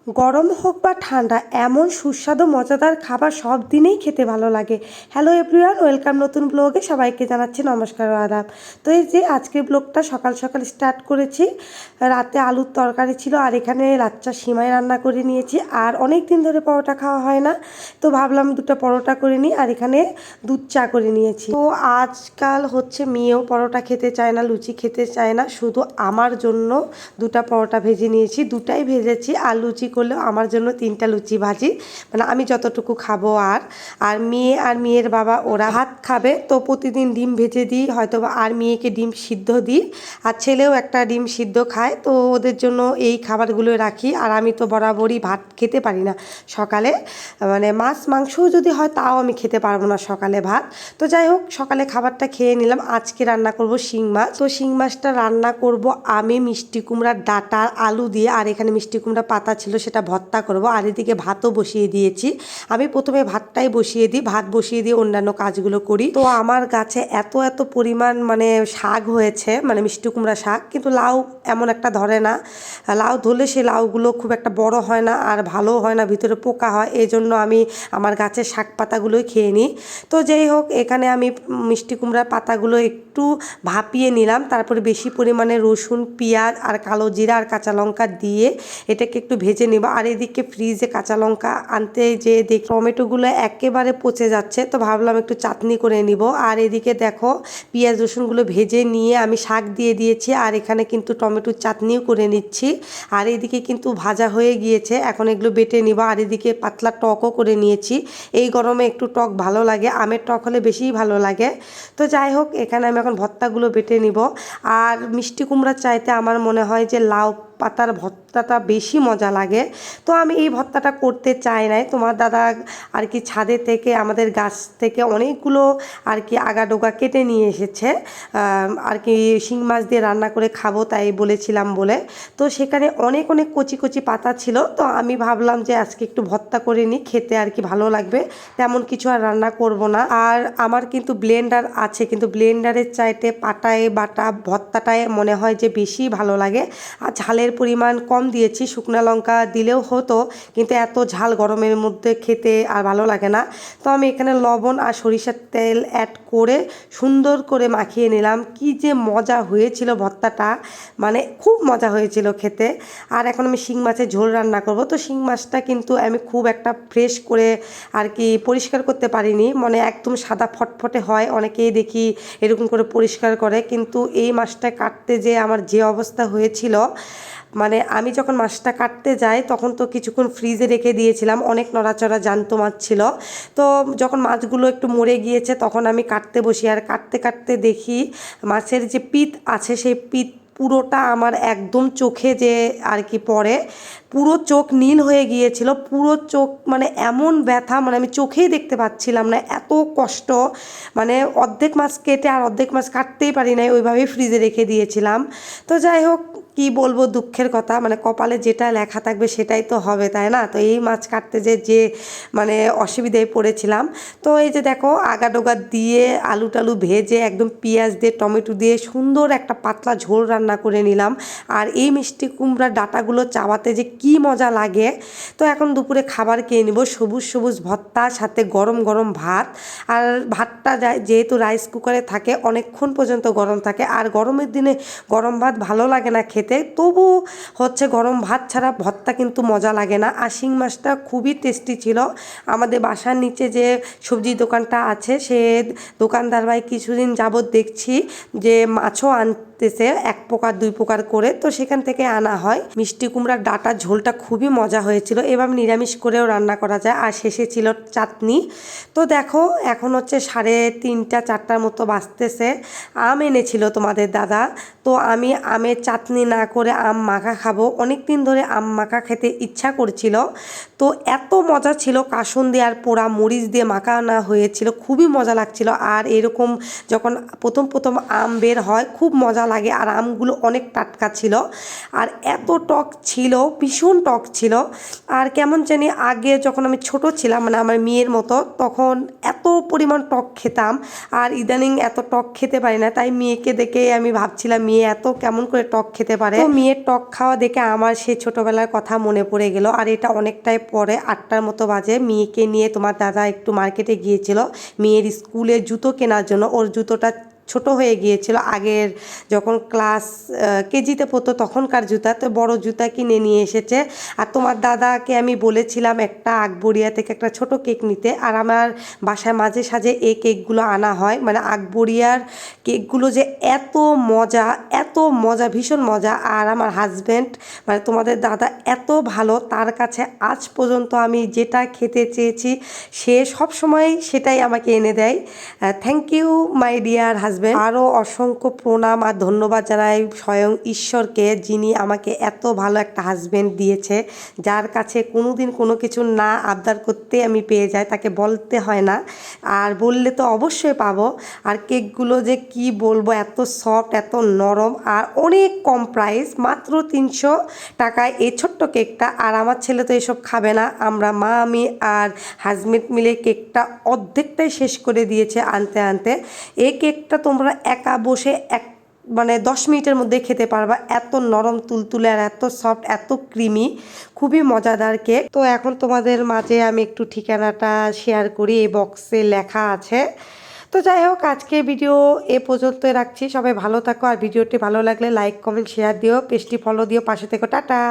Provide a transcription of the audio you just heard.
গরম হোক বা ঠান্ডা এমন সুস্বাদু মজাদার খাবার সব দিনেই খেতে ভালো লাগে। হ্যালো এভরিওয়ান, ওয়েলকাম নতুন ব্লগে। সবাইকে জানাচ্ছি নমস্কার ও আদাব। তো এই যে আজকের ব্লগটা সকাল সকাল স্টার্ট করেছি। রাতে আলুর তরকারি ছিল আর এখানে লাচ্চা সিমাই রান্না করে নিয়েছি। আর অনেক দিন ধরে পরোটা খাওয়া হয় না, তো ভাবলাম দুটো পরোটা করে নিই। আর এখানে দুধ চা করে নিয়েছি। তো আজকাল হচ্ছে মেয়েও পরোটা খেতে চায় না, লুচি খেতে চায় না, শুধু আমার জন্য দুটা পরোটা ভেজে নিয়েছি। দুটাই ভেজেছি, আর লুচি করলেও আমার জন্য তিনটা লুচি ভাজি, মানে আমি যতটুকু খাবো। আর মেয়ে আর মেয়ের বাবা ওরা ভাত খাবে, তো প্রতিদিন ডিম ভেজে দিই হয়তো, আর মেয়েকে ডিম সিদ্ধ দিই, আর ছেলেও একটা ডিম সিদ্ধ খায়। তো ওদের জন্য এই খাবারগুলো রাখি। আর আমি তো বরাবরই ভাত খেতে পারি না সকালে, মানে মাছ মাংসও যদি হয় তাও আমি খেতে পারবো না সকালে ভাত। তো যাই হোক, সকালে খাবারটা খেয়ে নিলাম। আজকে রান্না করব শিং মাছ। তো শিং মাছটা রান্না করব আমি মিষ্টি কুমড়ার ডাঁটা আলু দিয়ে, আর এখানে মিষ্টি কুমড়া পাতা ছিল সেটা ভর্তা করব। আর এদিকে ভাতও বসিয়ে দিয়েছি। আমি প্রথমে ভাতটাই বসিয়ে দিই, ভাত বসিয়ে দিয়ে অন্যান্য কাজগুলো করি। তো আমার গাছে এত এত পরিমাণ মানে শাক হয়েছে, মানে মিষ্টি কুমড়া শাক, কিন্তু লাউ এমন একটা ধরে না। লাউ ধরলে সে লাউগুলো খুব একটা বড় হয় না আর ভালো হয় না, ভিতরে পোকা হয়। এই জন্য আমি আমার গাছের শাক পাতাগুলোই খেয়ে নিই। তো যাই হোক, এখানে আমি মিষ্টি কুমড়ার পাতাগুলো একটু ভাপিয়ে নিলাম, তারপরে বেশি পরিমাণে রসুন, পেঁয়াজ আর কালো জিরা আর কাঁচা লঙ্কা দিয়ে এটাকে একটু ভেজে নেব। আর এদিকে ফ্রিজে কাঁচা লঙ্কা আনতে যে দেখি টমেটোগুলো একেবারে পচে যাচ্ছে, তো ভাবলাম একটু চাটনি করে নিব। আর এদিকে দেখো, পেঁয়াজ রসুনগুলো ভেজে নিয়ে আমি শাক দিয়ে দিয়েছি, আর এখানে কিন্তু টমেটোর চাটনিও করে নিচ্ছি। আর এদিকে কিন্তু ভাজা হয়ে গিয়েছে, এখন এগুলো বেটে নিব। আর এদিকে পাতলা টকও করে নিয়েছি। এই গরমে একটু টক ভালো লাগে, আমের টক হলে বেশিই ভালো লাগে। তো যাই হোক, এখানে আমি এখন ভর্তাগুলো বেটে নিব। আর মিষ্টি কুমড়ার চাইতে আমার মনে হয় যে লাউ পাতার ভর্তাটা বেশি মজা লাগে। তো আমি এই ভর্তাটা করতে চাই নাই, তোমার দাদা আর কি ছাদে থেকে আমাদের গাছ থেকে অনেকগুলো আর কি আগাডোগা কেটে নিয়ে এসেছে, আর কি শিং মাছ দিয়ে রান্না করে খাবো তাই বলেছিলাম বলে। তো সেখানে অনেক অনেক কচি কচি পাতা ছিল, তো আমি ভাবলাম যে আজকে একটু ভর্তা করে নিই, খেতে আর কি ভালো লাগবে। তেমন কিছু আর রান্না করব না। আর আমার কিন্তু ব্লেন্ডার আছে, কিন্তু ব্লেন্ডারের চাইতে পাটায় বাটা ভর্তাটায় মনে হয় যে বেশি ভালো লাগে। আর ঝালের পরিমাণ কম দিয়েছি, শুকনো লঙ্কা দিলেও হতো, কিন্তু এত ঝাল গরমের মধ্যে খেতে আর ভালো লাগে না। তো আমি এখানে লবণ আর সরিষার তেল অ্যাড করে সুন্দর করে মাখিয়ে নিলাম। কি যে মজা হয়েছিল ভর্তাটা, মানে খুব মজা হয়েছিল খেতে। আর এখন আমি শিং মাছের ঝোল রান্না করব। তো শিং মাছটা কিন্তু আমি খুব একটা ফ্রেশ করে আর কি পরিষ্কার করতে পারিনি, মানে একদম সাদা ফটফটে হয়, অনেকেই দেখি এরকম করে পরিষ্কার করে, কিন্তু এই মাছটা কাটতে যে আমার যে অবস্থা হয়েছিল, মানে আমি যখন মাছটা কাটতে যাই তখন তো কিছুক্ষণ ফ্রিজে রেখে দিয়েছিলাম, অনেক নড়াচড়া জ্যান্ত মাছ ছিল। তো যখন মাছগুলো একটু মরে গিয়েছে তখন আমি কাটতে বসি, আর কাটতে কাটতে দেখি মাছের যে পিঠ আছে সেই পিঠ পুরোটা আমার একদম চোখে যে আর কি পড়ে, পুরো চোখ নীল হয়ে গিয়েছিল, পুরো চোখ মানে এমন ব্যথা, মানে আমি চোখেই দেখতে পাচ্ছিলাম না, এত কষ্ট। মানে অর্ধেক মাছ কেটে আর অর্ধেক মাছ কাটতেই পারি নাই, ওইভাবেই ফ্রিজে রেখে দিয়েছিলাম। তো যাই হোক, কি বলবো, দুঃখের কথা, মানে কপালে যেটা লেখা থাকবে সেটাই তো হবে, তাই না? তো এই মাছ কাটতে যে মানে অসুবিধায় পড়েছিলাম। তো এই যে দেখো, আগাডোগা দিয়ে আলু টালু ভেজে একদম পেঁয়াজ দিয়ে টমেটো দিয়ে সুন্দর একটা পাতলা ঝোল রান্না করে নিলাম। আর এই মিষ্টি কুমড়ার ডাঁটাগুলো চাবাতে যে কি মজা লাগে। তো এখন দুপুরে খাবার খেয়ে নিব, সবুজ সবুজ ভর্তা, সাথে গরম গরম ভাত। আর ভাতটা যেহেতু রাইস কুকারে থাকে অনেকক্ষণ পর্যন্ত গরম থাকে, আর গরমের দিনে গরম ভাত ভালো লাগে না খেতে, তবু হচ্ছে গরম ভাত ছাড়া ভর্তা কিন্তু মজা লাগে না। আর শিং মাছটা খুবই টেস্টি ছিল। আমাদের বাসার নিচে যে সবজি দোকানটা আছে, সে দোকানদার ভাই কিছুদিন যাবৎ দেখছি যে মাছও আনতেছে, এক প্রকার দুই প্রকার করে, তো সেখান থেকে আনা হয়। মিষ্টি কুমড়ার ডাঁটার ঝোলটা খুবই মজা হয়েছিল, এবার নিরামিষ করেও রান্না করা যায়। আর শেষে ছিল চাটনি। তো দেখো, এখন হচ্ছে 3:30 4টার মতো বাজতেছে। আম এনেছিল তোমাদের দাদা, তো আমি আমের চাটনি না করে আম মাখা খাবো, অনেক দিন ধরে আম মাখা খেতে ইচ্ছা করছিল। তো এত মজা ছিল, কাসুন্দি আর পোড়া মরিচ দিয়ে মাখা আনা হয়েছিল, খুবই মজা লাগছিল। আর এরকম যখন প্রথম প্রথম আম বের হয় খুব মজা লাগে, আর আমগুলো অনেক টাটকা ছিল, আর এত টক ছিল, ভীষণ টক ছিল। আর কেমন জানি আগে যখন আমি ছোট ছিলাম, মানে আমার মেয়ের মতো, তখন এত পরিমাণ টক খেতাম, আর ইদানিং এত টক খেতে পারি না। তাই মেয়েকে দেখে আমি ভাবছিলাম মেয়ে এত কেমন করে টক খেতে পারে। তো মেয়ের টক খাওয়া দেখে আমার সেই ছোটোবেলার কথা মনে পড়ে গেল। আর এটা অনেকটাই পরে 8টার মতো বাজে, মেয়েকে নিয়ে তোমার দাদা একটু মার্কেটে গিয়েছিল মেয়ের স্কুলে জুতো কেনার জন্য। ওর জুতোটা ছোট হয়ে গিয়েছিল, আগের যখন ক্লাস কেজিতে পড়তো তখনকার জুতা, তো বড় জুতা কিনে নিয়ে এসেছে। আর তোমার দাদাকে আমি বলেছিলাম একটা আকবরিয়া থেকে একটা ছোট কেক নিতে। আর আমার বাসায় মাঝে সাঝে এই কেকগুলো আনা হয়, মানে আকবরিয়ার কেকগুলো যে এত মজা, এত মজা, ভীষণ মজা। আর আমার হাজব্যান্ড মানে তোমাদের দাদা এত ভালো, তার কাছে আজ পর্যন্ত আমি যেটা খেতে চেয়েছি সে সব সময় সেটাই আমাকে এনে দেয়। Thank you my dear husband. আরও অসংখ্য প্রণাম আর ধন্যবাদ জানাই স্বয়ং ঈশ্বরকে, যিনি আমাকে এত ভালো একটা হাজব্যান্ড দিয়েছে, যার কাছে কোনো দিন কোনো কিছু না আবদার করতে আমি পেয়ে যাই, তাকে বলতে হয় না, আর বললে তো অবশ্যই পাবো। আর কেকগুলো যে কি বলবো, এত সফট, এত নরম, আর অনেক কম প্রাইস, মাত্র 300 টাকায় এই ছোট্ট কেকটা। আর আমার ছেলে তো এসব খাবে না, আমরা মা আমি আর হাজব্যান্ড মিলে কেকটা অর্ধেকটাই শেষ করে দিয়েছে আনতে আনতে। এই কেকটা তোমরা একা বসে মানে 10 মিনিটের মধ্যে খেতে পারবা, এত নরম তুলতুলে আর এত সফট, এত ক্রিমি, খুবই মজাদার কেক। তো এখন তোমাদের মাঝে আমি একটু ঠিকানাটা শেয়ার করি, এই বক্সে লেখা আছে। তো যাই হোক, আজকে ভিডিও এ পর্যন্তই রাখছি। সবাই ভালো থাকো, আর ভিডিওটি ভালো লাগলে লাইক কমেন্ট শেয়ার দিও, পেজটি ফলো দিও, পাশে থেকো। টাটা।